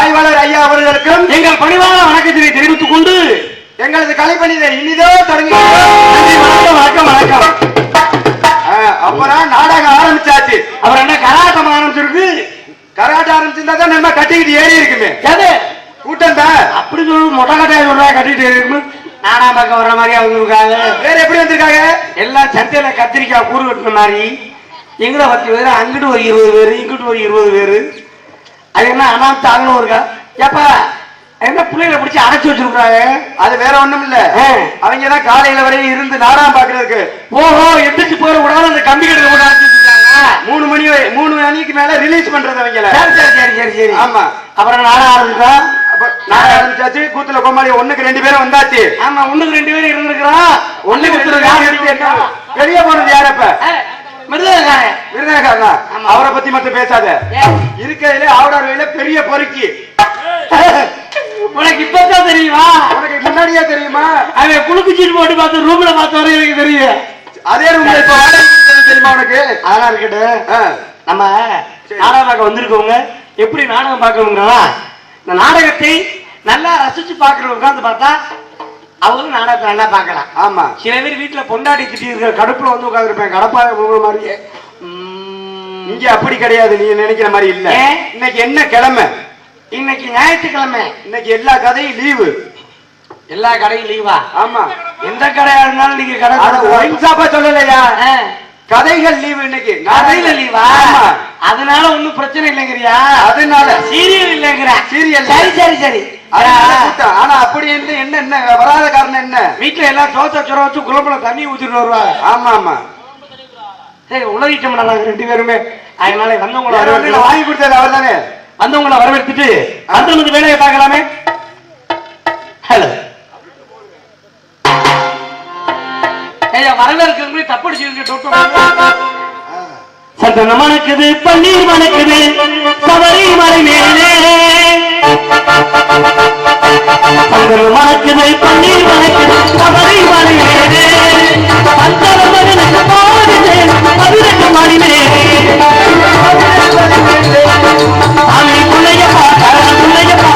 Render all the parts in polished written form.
ஆய்வாளர் ஐயா அவர்களுக்கும் எங்கள் பணிவான வணக்கத்தினை தெரிவித்துக் கொண்டு எங்களது கலைப்பணியை இனிதோ தொடங்கி வணக்கம் வணக்கம். அப்புறம் நாடகம் ஆரம்பிச்சாச்சு. அவர் என்ன கராட்டம் ஆரம்பிச்சிருக்கு? கராட்டம் ஆரம்பிச்சிருந்தா தான் நம்ம கட்டிக்கிட்டு ஏறி இருக்குமே. கூட்டம் தான் அப்படி சொல்லு. மொட்டை கட்டாய சொல்றா கட்டிட்டு இருக்கும். நானா பக்கம் வர்ற மாதிரி அவங்க இருக்காங்க. வேற எப்படி வந்திருக்காங்க? எல்லாம் சந்தையில கத்திரிக்காய் கூறு கட்டின மாதிரி. எங்களை 10 பேரு, அங்கிட்டு ஒரு 20 பேரு, இங்கிட்டு ஒரு 20 பேரு. அது என்ன அனாமத்து அங்கனும் இருக்கா? ஏப்பா என்ன பிள்ளைகளை பிடிச்சி அடைச்சு வச்சிருக்காங்க? அது வேற ஒண்ணும் இல்ல. அவங்கதான் காலையில வரையும் இருந்து நாடகம் பாக்குறதுக்கு. ஓஹோ, எந்திரிச்சு போற கூடாது அந்த கம்பி கடையில கூட அடைச்சு வச்சிருக்காங்க. 3 மணிக்கு மேல ரிலீஸ் பண்றது அவங்கள. சரி. ஆமா. அப்புறம் நாடகம் ஆரம்பிச்சா நாடகம் ஆரம்பிச்சாச்சு. கூத்துல கோமாளி 1க்கு 2 பேரும் வந்தாச்சு. ஆமா, 1க்கு 2 பேரும் இருந்திருக்கிறோம். 1க்கு 2 வெளியே போனது யாரப்ப? விருதுகாரங்க. அவரை பத்தி மட்டும் பேசாத. இருக்கிறதுல ஆவடார்வையில பெரிய பொறுக்கி. உனக்கு இப்பதான் தெரியுமா? உனக்கு முன்னாடியே தெரியுமா? அவன் குளுக்கு சீட்டு போட்டு பார்த்து ரூம்ல பார்த்து வர எனக்கு தெரியும். அதே ரூம்ல இப்ப தெரியுமா உனக்கு? அதெல்லாம் இருக்கட்டும். நம்ம நாடகம் பார்க்க வந்திருக்கவங்க எப்படி நாடகம் பார்க்கணுங்கிறதா இந்த நாடகத்தை நல்லா ரசிச்சு பார்க்கணும். உட்கார்ந்து பார்த்தா அவங்களும் நாடகத்தை நல்லா பார்க்கலாம். ஆமா. சில பேர் வீட்டுல பொண்டாட்டி திட்டி இருக்கிற கடுப்புல வந்து உட்காந்துருப்பேன். கடப்பாக மாதிரியே. இங்க அப்படி கிடையாது. நீங்க நினைக்கிற மாதிரி இல்ல. இன்னைக்கு என்ன கிழமை? இன்னைக்கு ஞாயிற்றுக்கிழமை. இன்னைக்கு எல்லா கதையும் லீவு. எல்லா கடையும் லீவா? ஆமா. எந்த கடையா இருந்தாலும் நீங்க கடை ஒயின் ஷாப்பா சொல்லலையா? கதைகள் லீவு இன்னைக்கு. கதையில லீவா? அதனால ஒண்ணும் பிரச்சனை இல்லைங்கிறியா? அதனால சீரியல் இல்லைங்கிற. சீரியல். சரி. ஆனா அப்படி என்ன வராத காரணம் என்ன? வீட்டுல எல்லாம் தோசை சுர வச்சு குழம்புல தண்ணி ஊத்திட்டு வருவாங்க. ஆமா. சரி, உளறிட்டோம்னா நாங்க 2 பேருமே. அதனால வந்தவங்களை வாங்கி கொடுத்தது அவர் தானே. வந்தவங்களை வரவேற்றுட்டு அந்த வேலையை பார்க்கலாமே. ஹலோ ஐயா, வரவேற்கிறது தப்படிச்சு. சந்தனம் மணக்குது, பன்னீர் மணக்குது, சபரி மலை மேலே. சந்தனம் மணக்குது, பன்னீர் மணக்குது, சபரி மலை மேலே. அந்த மகனுக்கு பாடுது 18 மணி மேலே. சாமி பிள்ளையப்பா, பிள்ளையப்பா,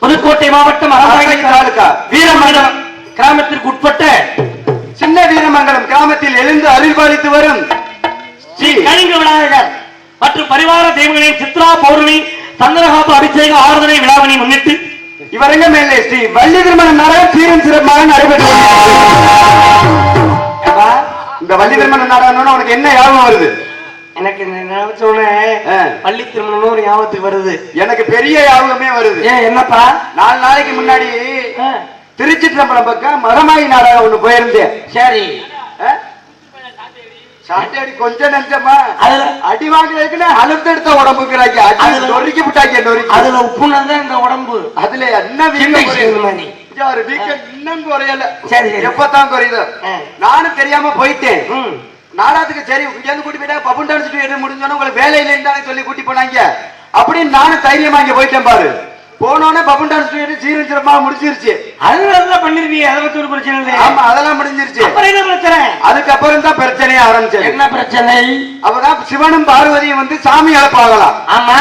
புதுக்கோட்டை மாவட்டம் வீரமங்கலம் கிராமத்திற்கு உட்பட்ட சின்ன வீரமங்கலம் கிராமத்தில் எழுந்து அருள்பாலித்து வரும் ஸ்ரீ கலிங்க விநாயகர் மற்றும் பரிவார தெய்வங்களின் சித்ரா பௌர்ணமி சந்திரகாப்பு அபிஷேக ஆராதனை விழாவினை முன்னிட்டு இவரங்க மேலே ஸ்ரீ வள்ளி திருமண நாடகம் சீரும் சிறப்பாக நடைபெற்று இந்த வள்ளி திருமண நாடகம் உனக்கு என்ன ஞாபகம் வருது? எனக்கு நினைச்ச உடனே பள்ளி திருமணம்னு ஒரு ஞாபகத்துக்கு வருது. எனக்கு பெரிய ஞாபகமே வருது. என்னப்பா? 4 நாளைக்கு முன்னாடி திருச்சிற்றம்பலம் பக்கம் மகமாயி நாடகம் ஒண்ணு போயிருந்தேன். சரி, சாட்டடி கொஞ்சம் நெஞ்சமா அடி வாங்குறதுக்குன்னு அழுத்த எடுத்த உடம்புக்குறாங்க. நொறுக்கி விட்டாங்க. அதுல உப்புனதான் இந்த உடம்பு. அதுல என்ன இன்னும் குறையல. சரி, எப்பதான் குறையுது. நானும் தெரியாம போயிட்டேன் நாடகத்துக்கு. சரி, இங்க கூட்டி போயிட்டா பப்புன் டான்ஸ் எது முடிஞ்சோன்னு உங்களுக்கு வேலை இல்லைன்னு சொல்லி கூட்டி போனாங்க. அப்படின்னு நானும் தைரியமா இங்க போயிட்டேன் பாரு. போனோடனே பப்புன் டான்ஸ் சீரஞ்சிரமா முடிச்சிருச்சு. அதெல்லாம் பண்ணிருக்கீங்க. அதை பத்தி ஒரு பிரச்சனை இல்லை. ஆமா, அதெல்லாம் முடிஞ்சிருச்சு. அதுக்கப்புறம் தான் பிரச்சனையே ஆரம்பிச்சது. என்ன பிரச்சனை? அப்பதான் சிவனும் பார்வதியும் வந்து சாமி அழைப்பாகலாம். ஆமா,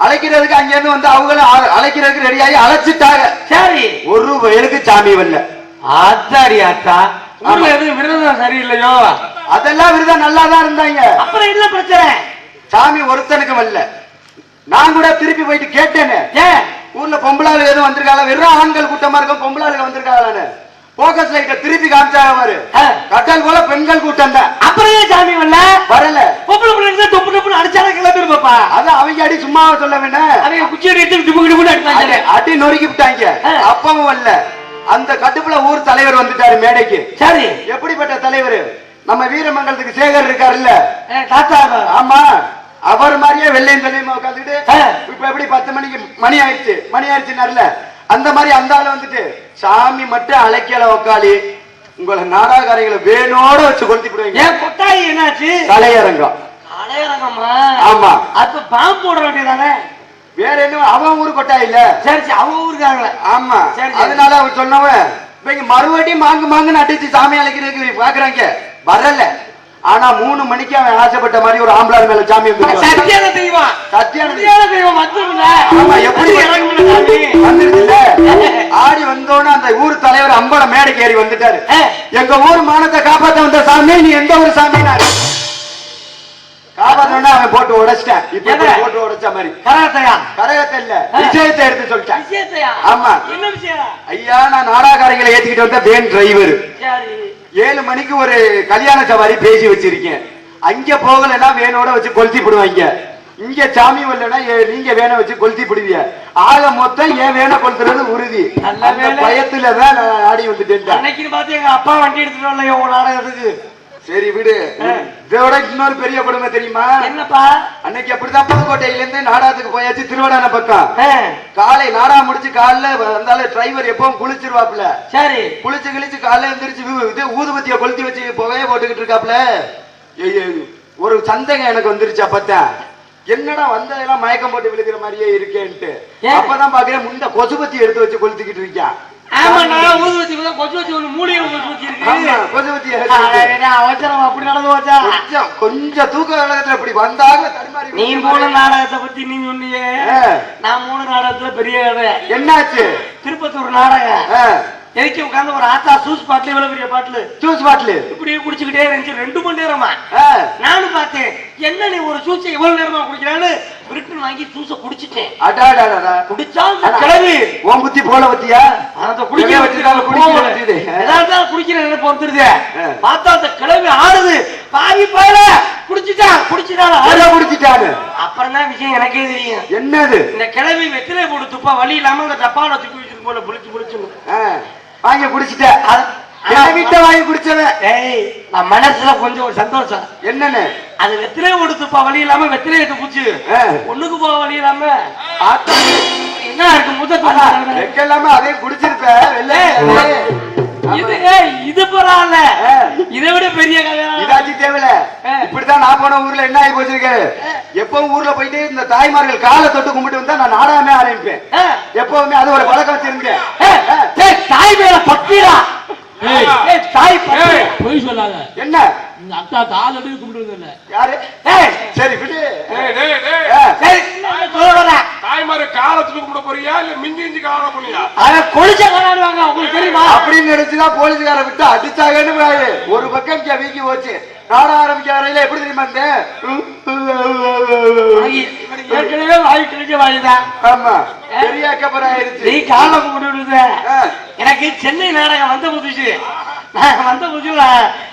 அழைக்கிறதுக்கு அங்க இருந்து வந்து அவங்களும் அழைக்கிறதுக்கு ரெடியாகி அழைச்சிட்டாங்க. சரி, ஒரு வயலுக்கு சாமி வரல. ஆத்தாடி ஆத்தா, விரதம் சரியில்லையோ? அதெல்லாம் விரதம் நல்லாதான் இருந்தாங்க. அப்புறம் என்ன பிரச்சனை? சாமி ஒருத்தனுக்கு வரல. நான் கூட திருப்பி போயிட்டு கேட்டேன்னு, ஏன் ஊர்ல பொம்பளாளு எதுவும் வந்திருக்காங்க? வெறும் ஆண்கள் கூட்டமா இருக்கும், பொம்பளாளுங்க வந்திருக்காங்களான்னு போக்கஸ் லைட்ட திருப்பி காமிச்சாங்க பாரு. கட்டல் போல பெண்கள் கூட்டம் தான். அப்புறம் ஏன் சாமி வரல? பொம்பளை பிள்ளைங்க தொப்பு தொப்புன்னு அடிச்சால கிளம்பி பாப்பா. அது அவங்க அடி சும்மா சொல்ல வேண்டாம். அவங்க குச்சி அடி அடி நொறுக்கி விட்டாங்க. அப்பவும் வரல. அந்த கட்டுப்புல ஊர் தலைவர் வந்துட்டாரு மேடைக்கு. சரி, எப்படிப்பட்ட தலைவர்? நம்ம வீரமங்கலத்துக்கு சேகர் இருக்காருல்ல தாத்தா. ஆமா, அவர் மாதிரியே வெள்ளையும் வெள்ளையுமா உட்காந்துட்டு இப்ப எப்படி 10 மணிக்கு மணி ஆயிடுச்சுன்னாருல அந்த மாதிரி அந்த ஆளு வந்துட்டு சாமி மட்டும் அழைக்கல உக்காளி உங்களை நாடகாரிகளை வேணோட வச்சு கொளுத்தி போடுவீங்க. ஏன் கொட்டாயி என்னாச்சு? தலையரங்கம். ஆமா, அது பாம்பு போட வேண்டியதானே. வேற என்ன அவன் ஊரு கொட்டாய் இல்ல? சரி, அவன் ஊருக்காங்கள. ஆமா, அதனால அவன் சொன்னவன் இப்ப மறுபடியும் மாங்குன்னு அடிச்சு சாமி அழைக்கிறதுக்கு பாக்குறாங்க. வரல. ஆனா 3 மணிக்கு அவன் ஆசைப்பட்ட மாதிரி ஒரு ஆம்பளார் மேல சாமி சத்தியான தெய்வம். ஆடி வந்தோன்னு அந்த ஊர் தலைவர் அம்பல மேடைக்கு ஏறி வந்துட்டாரு. எங்க ஊர் மானத்தை காப்பாத்த வந்த சாமி, நீ எந்த ஒரு சாமி? காப்பாத்தோன்னா அவன் போட்டு உடைச்சிட்டேன். இப்ப போட்டு உடைச்ச மாதிரி கரகத்தை இல்ல, விஷயத்தை எடுத்து சொல்லிட்டேன். ஆமா, என்ன விஷயம்? ஐயா, நான் நாடகாரிகளை ஏத்திக்கிட்டு வந்த வேன் டிரைவர் 7 மணிக்கு ஒரு கல்யாண சவாரி பேசி வச்சிருக்கேன். அங்க போகலன்னா வேனோட வச்சு கொளுத்தி போடுவாங்க. இங்க சாமி வரலன்னா நீங்க வேனை வச்சு கொளுத்தி போடுவீங்க. ஆக மொத்தம் ஏன் வேனை கொளுத்துறது உறுதி. பயத்துலதான் நான் ஆடி வந்துட்டேன். அன்னைக்கு பார்த்து எங்க அப்பா வண்டி எடுத்துட்டு வரலையோ நாடகத்துக்கு. சரி விடு. இதோட இன்னொரு பெரிய கொடுமை தெரியுமா? என்னப்பா? அன்னைக்கு அப்படிதான் புதுக்கோட்டையில இருந்து நாடகத்துக்கு போயாச்சு, திருவடான பக்கம். காலை நாடகம் முடிச்சு காலைல வந்தாலும் டிரைவர் எப்பவும் குளிச்சிருவாப்ல. சரி, குளிச்சு காலைல எந்திரிச்சு ஊதுபத்திய கொளுத்தி வச்சு புகைய போட்டுக்கிட்டு இருக்காப்ல. ஒரு சந்தேகம் எனக்கு வந்துருச்சு. அப்பத்தான் என்னடா வந்ததெல்லாம் மயக்கம் போட்டு விழுகிற மாதிரியே இருக்கேன்ட்டு அப்பதான் பாக்குறேன் முண்ட கொசுபத்தி எடுத்து வச்சு கொளுத்திக்கிட்டு இருக்கான். கொஞ்சம் தூக்க நாடகத்துல இப்படி வந்தாங்க. நீ 3 நாடகத்தை பத்தி நீ சொன்னீங்க. நான் 3 நாடகத்துல பெரிய என்னாச்சு? திருப்பத்தூர் நாடகம் எதுக்கு உட்காந்து ஒரு ஆத்தா ஜூஸ் பாட்டில், இவ்வளவு பெரிய பாட்டில் ஜூஸ் பாட்டில் இப்படியே குடிச்சுக்கிட்டே இருந்துச்சு 2 மணி நேரமா. நானும் பார்த்தேன், என்ன நீ ஒரு ஜூஸ் இவ்வளவு நேரமா குடிக்கிறான்னு பிரிட்டன் வாங்கி ஜூஸ குடிச்சிட்டேன். குடிச்சா கிளவி உன் புத்தி போல பத்தியா? குடிக்கிற நினைப்பு வந்துருது. பார்த்தா அந்த கிளவி ஆடுது. பாவி பாயல குடிச்சிட்டாரு. அப்புறம் தான் விஷயம் எனக்கே தெரியும். என்னது? இந்த கிளவி வெத்திலே போட்டு துப்பா வழி இல்லாம இந்த டப்பால தூக்கி வச்சிருக்கு போல புளிச்சு வாங்கி குடிச்சிட்டேன். வாங்கி குடிச்சவன் நான் மனசுல கொஞ்சம் ஒரு சந்தோஷம். என்னன்னு? அது வெத்திலே கொடுத்துப்பா வழி இல்லாம வெத்திலே எடுத்து பூச்சு ஒண்ணுக்கு போக வழி இல்லாம என்ன இருக்கு முத்த எல்லாமே அதே குடிச்சிருப்ப. இது பரவாயில்ல, இதை விட பெரிய கதை இதாச்சு தேவையில்ல. இப்படித்தான் நான் போன ஊர்ல என்ன ஆகி போச்சிருக்கேன். எப்பவும் ஊர்ல போயிட்டு இந்த தாய்மார்கள் காலை தொட்டு கும்பிட்டு வந்தா நான் நாடகமே ஆரம்பிப்பேன். எப்பவுமே அது ஒரு பழக்கம் வச்சிருக்கேன். தாய் மேல பக்திடா. தாய் பொய் சொல்லாத. என்ன அத்தா கால் எடுத்து கும்பிடுறது யாரு? சரி விடு. தாய்மாரு காலத்துக்கு கும்பிட போறியா இல்ல மிஞ்சி கால போறியா? கொலிச்ச காலாடுவாங்க உங்களுக்கு தெரியுமா? அப்படின்னு நினைச்சுதான் போலீஸ்கார விட்டு அடிச்சாங்கன்னு ஒரு பக்கம் வீக்கி போச்சு. நாட ஆரம்பிக்க வரையில எப்படி தெரியுமா? ஏற்கனவே வாய் கிழிச்ச வாய்தான். ஆமா, பெரிய அக்கப்புறம் ஆயிடுச்சு. நீ கால கும்பிடுறது. எனக்கு சென்னை நாடகம் வந்த புதுச்சு நான் வந்த புதுசுல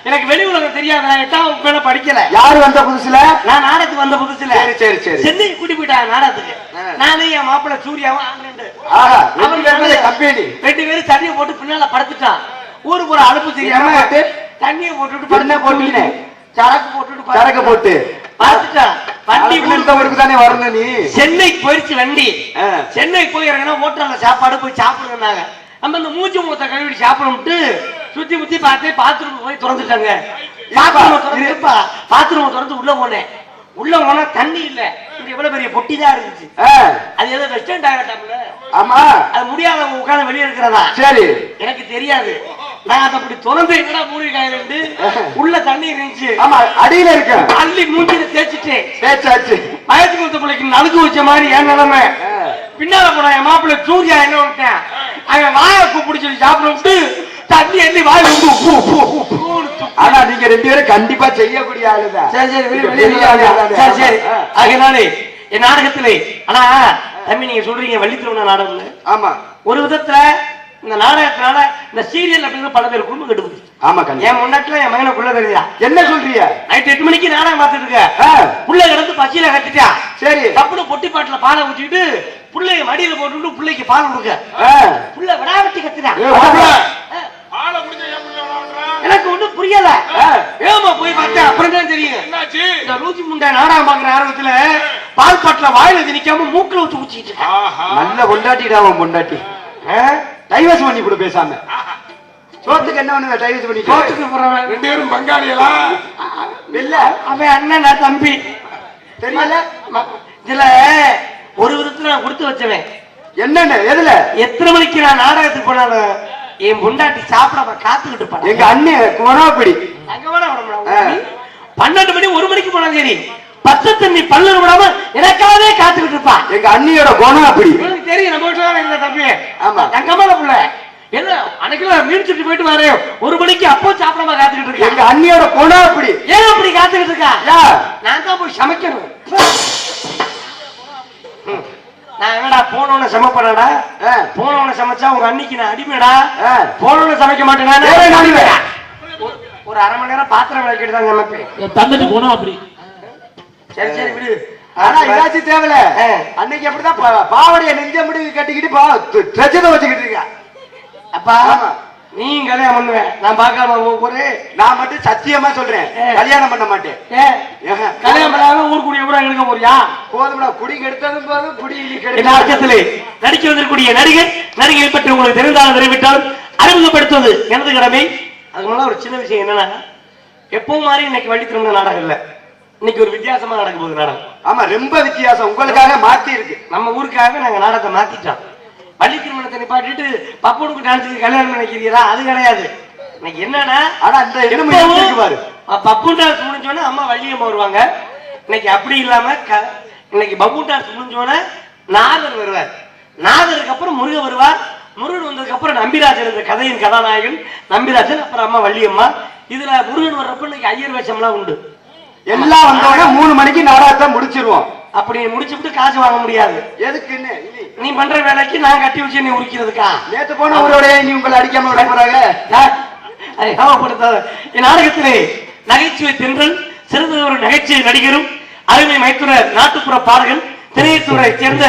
எனக்கு வெளி உலகம் தெரியாது. நான் 8ஆம் வகுப்பு மேல படிக்கல. யாரு வந்த புதுசுல? நான் நாடகத்துக்கு வந்த புதுசுல. சரி சரி சரி. சென்னை கூட்டி போயிட்டாங்க நாடகத்துக்கு. நானே என் மாப்பிள்ளை சூர்யாவும் ஆனந்து. ஆஹா, கம்பெனி 2 பேரும் தண்ணியை போட்டு பின்னால படுத்துட்டான். ஊரு போற அலுப்பு தெரியாம தண்ணியை போட்டுட்டு பண்ண போட்டு சரக்கு போட்டு பார்த்துட்டான். வண்டி ஊருக்கு தானே வரணும் நீ. சென்னைக்கு போயிடுச்சு வண்டி. சென்னைக்கு போய் இறங்கினா ஹோட்டல்ல சாப்பாடு போய் சாப்பிடுனாங்க. நம்ம இந்த மூச்சு முகத்தை கழுவி சாப்பிடணும்ட்டு சுத்தி முத்தி பார்த்தேன். பாத்ரூம் போய் திறந்துட்டாங்க. பாத்ரூம் திறந்து உள்ள போனேன். உள்ள போனா தண்ணி இல்ல. இங்க எவ்வளவு பெரிய பொட்டி தான் இருந்துச்சு. அது ஏதோ வெஸ்டர்ன் டாய்லெட். ஆமா, அது முடியாதவங்க உட்கார்ந்து வெளியே இருக்கிறதா. சரி, எனக்கு தெரியாது. நான் அதை அப்படி திறந்து என்னடா மூடி காயிலிருந்து உள்ள தண்ணி இருந்துச்சு. ஆமா, அடியில இருக்க அள்ளி மூஞ்சில தேய்ச்சிட்டேன். தேய்ச்சாச்சு. பயத்து கொடுத்த பிள்ளைக்கு நடுக்கு வச்ச மாதிரி என் நிலைமை. பின்னால போன என் மாப்பிள்ளை சூர்யா என்ன விட்டேன், அவன் வாயை கூப்பிடி சொல்லி சாப்பிட்டு தண்ணி எண்ணி வாய் வந்து. ஆனா நீங்க 2 பேரும் கண்டிப்பா செய்யக்கூடிய ஆளுதான். சரி சரி சரி. அதனாலே என் நாடகத்திலே ஆனா தம்பி நீங்க சொல்றீங்க வள்ளித்திருமண நாடகம். ஆமா, ஒரு விதத்துல இந்த நாடகத்தினால இந்த சீரியல் அப்படிங்கிற பல பேர் குடும்பம் கெடுக்குது. ஆமா, என் முன்னாட்டுல என் மகனுக்குள்ள தெரியா. என்ன சொல்றீங்க? நைட் 8 மணிக்கு நாடகம் பார்த்துட்டு இருக்க. புள்ள கிடந்து பசியில கட்டிட்டா. சரி, தப்புனு பொட்டி பாட்டுல பாலை ஊற்றிட்டு புள்ளைய மடியில போட்டு பிள்ளைக்கு பால் கொடுக்க. புள்ள விடாவட்டி கத்துறா. எனக்கு ஒண்ணும் புரியல. ஏமா போய் பார்த்தேன். அப்புறம் தான் தெரியும் இந்த ரூஜி முண்டை நாடகம் பாக்குற ஆரம்பத்துல பால் பாட்டுல வாயில திணிக்காம மூக்குல வச்சு ஊச்சிட்டு இருக்க. நல்ல பொண்டாட்டிடாவும் பொண்டாட்டி. டைவர்ஸ் பண்ணி கூட பேசாம சோத்துக்கு என்ன பண்ணுவ? டைவர்ஸ் பண்ணி சோத்துக்கு போறவன் 2 பேரும் பங்காளிகளா இல்ல? அவன் அண்ணன் நான் தம்பி தெரியல. இதுல ஒரு விதத்துல நான் கொடுத்து வச்சவன். என்னன்னு எதுல? எத்தனை மணிக்கு நான் நாடகத்துக்கு போனாலும் என் பொண்டாட்டி சாப்பிட காத்துக்கிட்டு இருப்பான். எங்க அண்ணன் குணாப்படி அங்க வேணா 12 மணி 1 மணிக்கு போனாலும் சரி பச்சை தண்ணி பல்லு விடாம எனக்காகவே காத்துக்கிட்டு இருப்பான். எங்க அண்ணியோட குணம் அப்படி. எனக்கு தெரியும். நம்ம வீட்டுல இருந்த தம்பி. ஆமா, தங்கமான புள்ள. என்ன அன்னைக்கு மீன் சுட்டி போயிட்டு வரேன் 1 மணிக்கு அப்போ சாப்பிடாம காத்துக்கிட்டு இருக்கேன். எங்க அண்ணியோட குணம் அப்படி. ஏன் அப்படி காத்துக்கிட்டு இருக்கா? நான் தான் போய் சமைக்கணும். நான் என்னடா போனவன சமைப்படா? போனவன சமைச்சா உங்க அன்னைக்கு நான் அடிமைடா. போனவன சமைக்க மாட்டேன். ஒரு அரை மணி நேரம் பாத்திரம் விளக்கிட்டு தான் சமைப்பேன். தந்துட்டு போனோம் அப்படி. சரி சரி விடு. ஆனா இதாச்சும் தேவையில்ல. அன்னைக்கு அப்படிதான் பாவடைய நெஞ்ச முடிவு கட்டிக்கிட்டு ட்ரெச்சரை வச்சுக்கிட்டு இருக்கா. அப்பா நீ கல்யாணம் பண்ணுவேன் நான் பார்க்காம போறே. நான் மட்டும் சத்தியமா சொல்றேன் கல்யாணம் பண்ண மாட்டேன். கல்யாணம் பண்ணாம ஊருக்குடிய ஊரா எடுக்க போறியா? போதும்டா, குடி கெடுத்ததும் போதும் குடி அர்த்தத்திலே நடிக்க வந்திருக்கூடிய நடிகை பற்றி உங்களுக்கு தெரிந்தாலும் தெரிவித்தாலும் அறிமுகப்படுத்துவது எனது கடமை. அதுக்கு முன்னாடி ஒரு சின்ன விஷயம் என்னன்னா, எப்பவும் மாதிரி இன்னைக்கு வள்ளித்திருமண நாடகம் இல்ல. இன்னைக்கு ஒரு வித்தியாசமா நடக்க போகுது நாடகம். ஆமா, ரொம்ப வித்தியாசம். உங்களுக்காக மாத்தி இருக்கு. நம்ம ஊருக்காக நாங்க நாடகத்தை மாத்திட்டோம். வள்ளி திருமணத்தை நிப்பாட்டிட்டு பப்புனுக்கு டான்ஸுக்கு கல்யாணம் நினைக்கிறீங்களா? அது கிடையாது. இன்னைக்கு என்னன்னா, ஆனா அந்த பப்பு டான்ஸ் முடிஞ்சோன்னா அம்மா வள்ளியம்மா வருவாங்க. இன்னைக்கு அப்படி இல்லாம இன்னைக்கு பப்பு டான்ஸ் முடிஞ்சோன்னா நாதர் வருவார். நாதருக்கு அப்புறம் முருகன் வருவார். முருகன் வந்ததுக்கு அப்புறம் நம்பிராஜன், இந்த கதையின் கதாநாயகன் நம்பிராஜன், அப்புறம் அம்மா வள்ளியம்மா. இதுல முருகன் வர்றப்ப இன்னைக்கு ஐயர் வேஷம்லாம் உண்டு. எல்லாம் வந்தோட 3 மணிக்கு நாடகத்தை முடிச்சிருவோம். அப்படி முடிச்சுட்டு காசு வாங்க முடியாது. எதுக்குன்னு நீ பண்ற வேலைக்கு நான் கட்டி வச்சு நீ உரிக்கிறதுக்கா? நேத்து போன ஊரோட நீ உங்களை அடிக்காம விட போறாங்க. என் நாடகத்திலே நகைச்சுவை தென்றல் சிறந்த ஒரு நகைச்சுவை நடிகரும் அருமை மைத்துனர் நாட்டுப்புற பாடகன் திரைத்துறை சேர்ந்த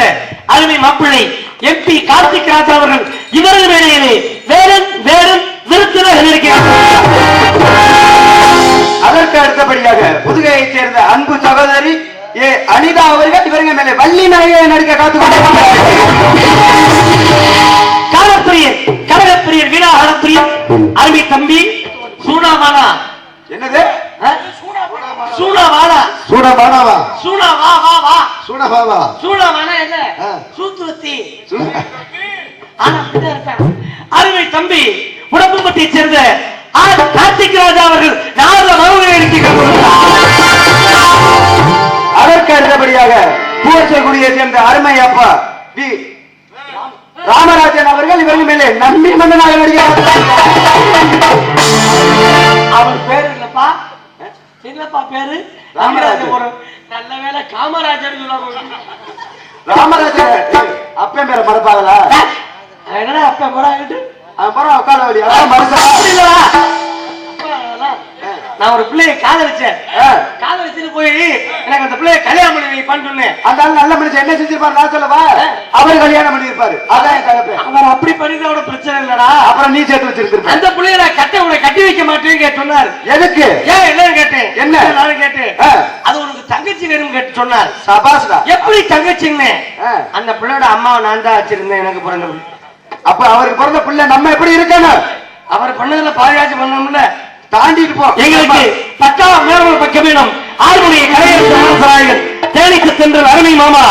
அருமை மாப்பிள்ளை MP கார்த்திக் ராஜா அவர்கள் இவரது வேலையிலே வேடன் விருத்தினர் இருக்கிறார். அதற்கு அடுத்தபடியாக புதுகையைச் சேர்ந்த அன்பு சகோதரி அனிதா அவர்கள் இவருங்க மேலே வள்ளி நாயகை நடிக்க காத்துக்கொண்டிருக்கிறார். காலப்பிரியர் கனகப்பிரியர் வீணாகலப்பிரியர் அருமை தம்பி சூனாவானா. என்னது? சூனாவானா சூனாவானாவா சூனாவாவா சூனாவாவா சூனாவானா என்ன? சூத்துவத்தி. அருமை தம்பி உடம்புப்பட்டியை சேர்ந்த கார்த்திக் ராஜா அவர்கள் நாலு மகவுகளை அதற்கு அடுத்தபடியாக பூசக்குடியை சேர்ந்த அருமை அப்பா வி ராமராஜன் அவர்கள் இவர்கள் மேலே நம்பி மன்னனாக நடிக்கிறார். அவர் பேரு இல்லப்பா, என்னப்பா பேரு? ராமராஜன். நல்ல வேலை காமராஜர். ராமராஜன் அப்பன் பேரை மறப்பாங்களா? என்னடா அப்பன் போறாங்கிட்டு உட்கார வழியா மறக்க நான் ஒரு பிள்ளைய காதலிச்சேன். காதலிச்சுட்டு போய் எனக்கு அந்த பிள்ளைய கல்யாணம் பண்ணி வைப்பான்னு சொன்னேன். அந்த ஆள் நல்ல மனுஷன் என்ன செஞ்சிருப்பாரு நான் சொல்லவா? அவர் கல்யாணம் பண்ணிருப்பாரு. அதான் என் தகப்பு. அவர் அப்படி பண்ணிட்டோட பிரச்சனை இல்லடா. அப்புறம் நீ சேர்த்து வச்சிருக்க அந்த பிள்ளைய நான் கட்டி வைக்க மாட்டேன்னு சொன்னார். எதுக்கு? ஏன் என்னன்னு கேட்டேன். என்ன நானும் கேட்டேன். அது உனக்கு தங்கச்சி வேணும் கேட்டு சொன்னார். சபாஸ்டா. எப்படி தங்கச்சின்னு? அந்த பிள்ளையோட அம்மாவை நான் தான் வச்சிருந்தேன். எனக்கு பிறந்த அப்ப அவருக்கு பிறந்த பிள்ளை நம்ம எப்படி இருக்கணும்? அவர் பண்ணதுல பாதுகாச்சு பண்ணணும்ல. தாண்டிட்டு போ. எங்களுக்கு பக்காவ மேலும் பக்க வேணும். ஆறுமணிய கலைஞர் தேனிக்கு சென்ற அருமை மாமா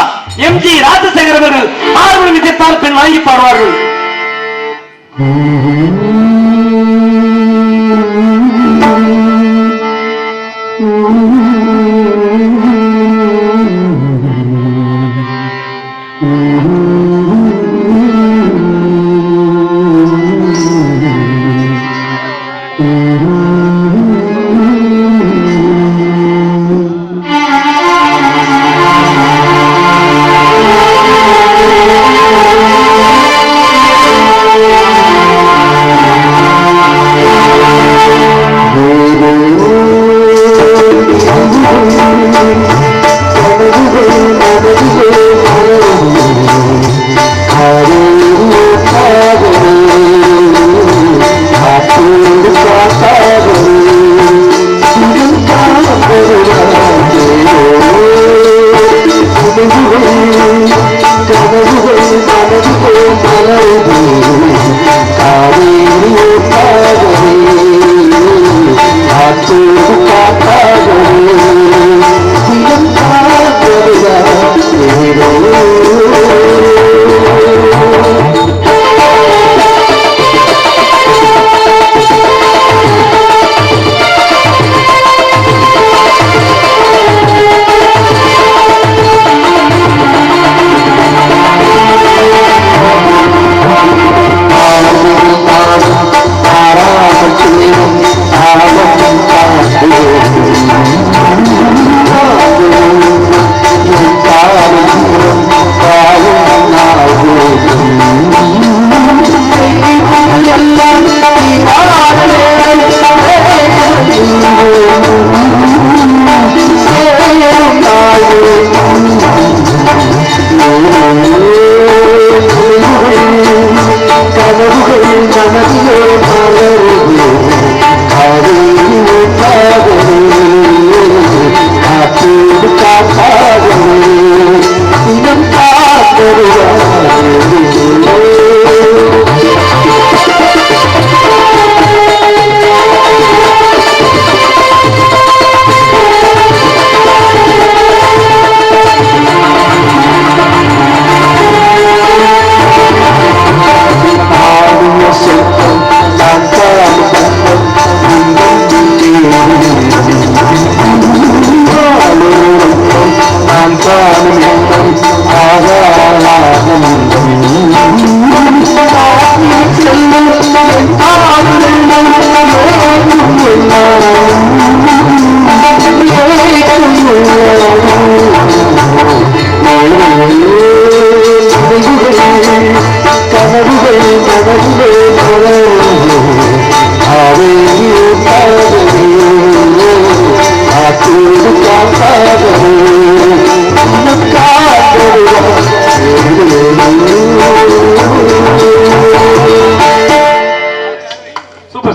எம்ஜி ராஜசேகர் அவர்கள் ஆறுமணி விஜயத்தால் பெண் வாங்கி பாடுவார்கள்.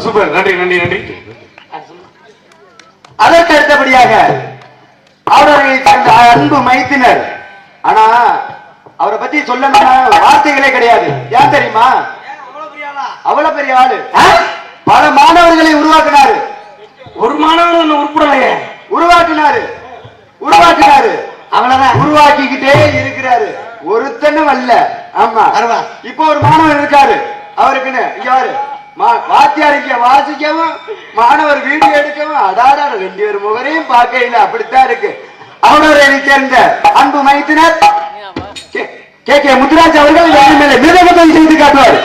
சூப்பர். நன்றி நன்றி நன்றி. அதற்கு அடுத்தபடியாக அவர்களை சேர்ந்த அன்பு மைத்தினர். ஆனா அவரை பத்தி சொல்லணும்னா வார்த்தைகளே கிடையாது. ஏன் தெரியுமா? அவ்வளவு பெரிய ஆளு. பல மாணவர்களை உருவாக்கினாரு. ஒரு மாணவர் உருப்படலையே. உருவாக்கினாரு. அவ்வளவுதான். உருவாக்கிக்கிட்டே இருக்கிறாரு. ஒருத்தனும் அல்ல. ஆமா. இப்போ ஒரு மாணவர் இருக்காரு. அவருக்குன்னு இங்க வாரு வாத்தியார் இங்க வாசிக்கவும் மாணவர் வீடியோ எடுக்கவும் அடாடா 2 பேர் முகரையும் பார்க்கையில அப்படித்தான் இருக்கு. அவரை சேர்ந்த அன்பு மைத்தினர் கே முத்துராஜ் அவர்கள் மேலே மிருதகம் செய்து காட்டுவார்.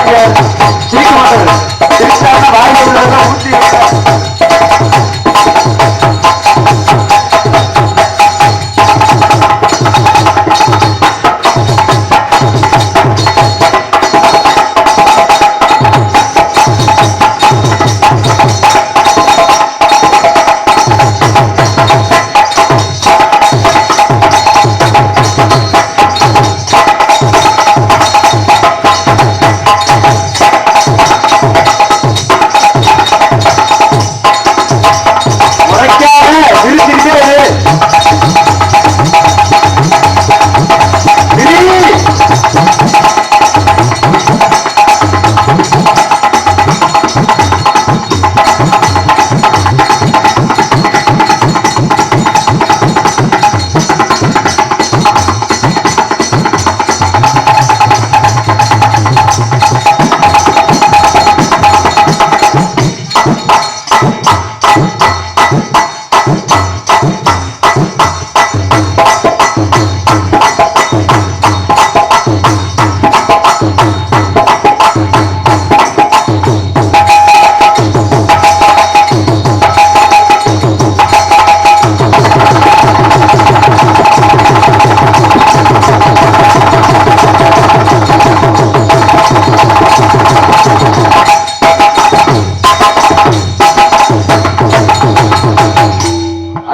இங்க சிரிக்க மாட்டாரு. சிரிச்சாருன்னா வாயில உள்ளதெல்லாம் ஊத்தி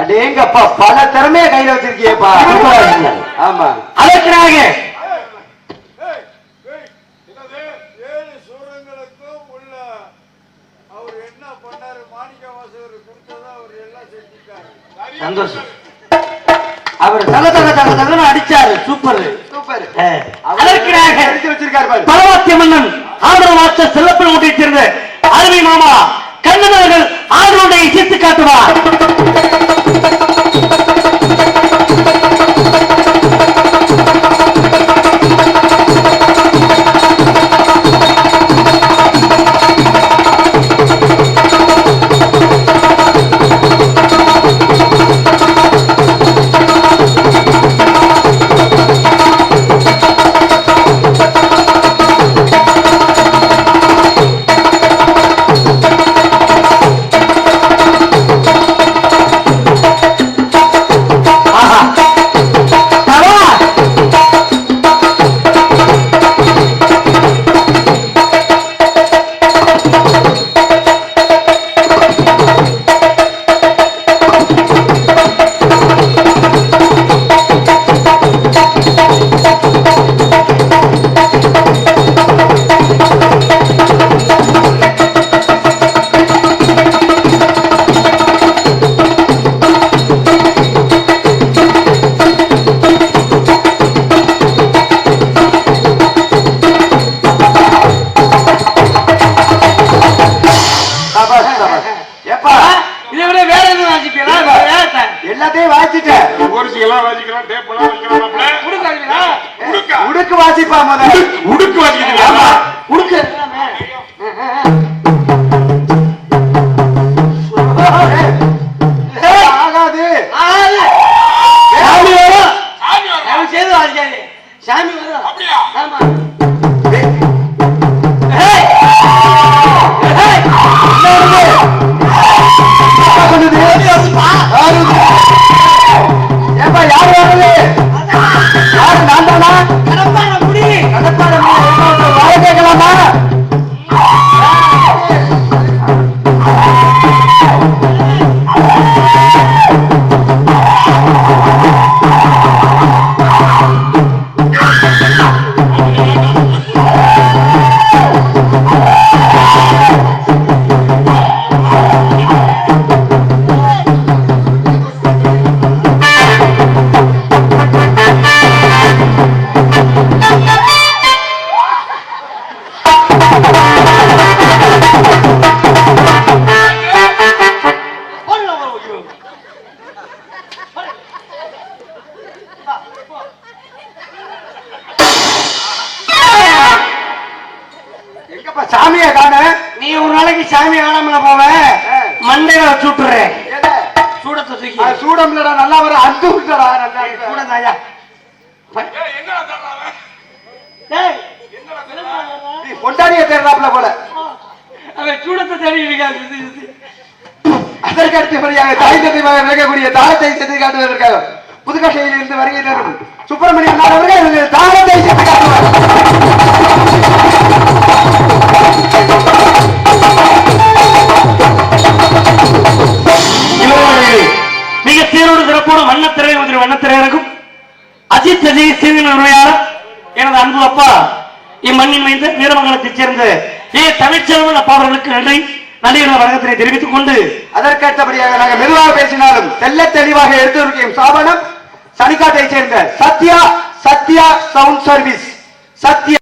அடேங்கப்பா பல திறமைய கையில வச்சிருக்கியப்பா. ஆமா அதற்காக சந்தோஷம். அவர் தக தக தக தகன்னு அடிச்சாரு. Super super. அதற்காக எடுத்து வச்சிருக்காரு பாரு. பரவாத்திய மன்னன் ஆதரவு மாற்ற செல்லப்பன் ஊட்டிச் சேர்ந்த அருமை மாமா கண்ணனவர்கள் ஆதரவுடைய இசைத்து காட்டுவார். எல்லாத்தையும் வாசிட்டேன். உடுக்கு வாசிப்பா முதல்ல. உடுக்கு வாசிக்கிறீங்களா? உடுக்கு ஆகாது. சாமி வரும். செய்து வாசிக்காது. சாமி வரும். அப்படியா? ஆமா. ஏப்பா யாரு வருது? யாரு? நான் தானா? கடப்பான முடி. கடப்பான வாழ கேட்கலாமா? எங்கப்பா சாமியை காண? நீ ஒரு நாளைக்கு சாமி ஆடாமல போவ, மண்டையில வச்சு விட்டுறேன். சூடத்தை தூக்கி சூடம்லடா நல்லா வர அந்து விட்டடா. நல்லா சூடந்தாயா என்ன பொண்டாடிய தேடுறாப்ல போல. அவன் சூடத்தை தேடி இருக்காங்க. அதற்கு அடுத்தபடியாக தாய் தந்தை விளக்கக்கூடிய தாளத்தை சென்று காட்டுவதற்காக புதுக்கோட்டையில் இருந்து வருகை தரும் சுப்பிரமணியன் அண்ணா அவர்கள் தாளத்தை சென்று காட்டுவார். மிக சீரோடு சிறப்போடு வண்ணத்திரை வண்ணத்திரையருக்கும் அஜித் அஜய் சீனியர் உரையாளர் எனது அன்பு அப்பா இம்மண்ணின் மைந்த வீரமங்கலத்தைச் சேர்ந்த தமிழ்ச்செல்வன் அப்பா அவர்களுக்கு நன்றி வணக்கத்தினை தெரிவித்துக் கொண்டு அதற்கடுத்தபடியாக நாங்கள் மெதுவாக பேசினாலும் தெல்ல தெளிவாக எடுத்திருக்கும் சாபனம் சனிக்காட்டை சேர்ந்த சத்யா சவுண்ட் சர்வீஸ் சத்யா